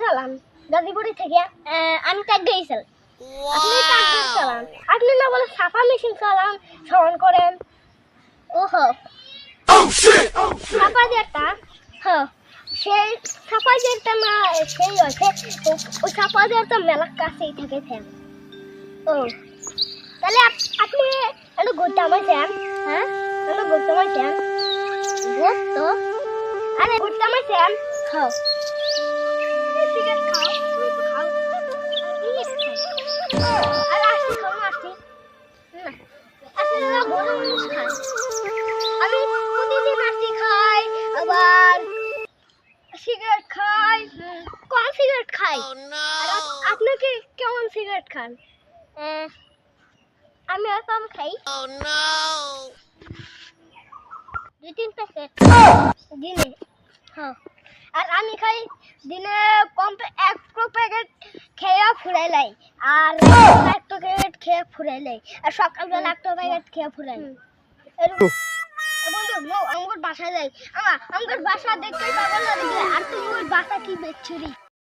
চালান গাজীপুরি থেকে? আমি টাঙ্গাই চালাই। আপনি টাঙ্গাই চালান, আপনি না বলে সাফা মেশিন চালান সমান করেন। ওহো সাফা যেটা, হ্যাঁ সেই সাফা যেটা না সেই আছে ওই সাফা যেটা মেলা কাছেই থেকে ফেল। ও তাহলে আপনি একটু ঘুরতে আমাইছেন? হ্যাঁ একটু ঘুরতে আমাইছেন? ঘুরতো আরে ঘুরতে আমাইছেন? খাও সিগারেট খাও, তুমি তো খাও। আর আসছি খাও না, আসছি না আসলে না বড় মানুষ খায়। আমি প্রতিদিন আসছি খাই, আবার সিগারেট খাই, কম সিগারেট খাই। আর আপনি কি কেমন সিগারেট খান? আমি কম খাই, 2-3 প্যাকেট দিনে। হ্যাঁ আর আমি খাই দিনে কম 1 প্যাকেট খেয়ে ফুরাই লাই, আর 1 প্যাকেট খেয়ে ফুরাই লাই, আর সকালবেলা 1 প্যাকেট খেয়ে ফুরাই লাই। বন্ধু আমার বাসা যাই, আমার বাসা দেখতে পাবো না, দেখলে আর তুমি ওই বাসা কি বেচছুরি।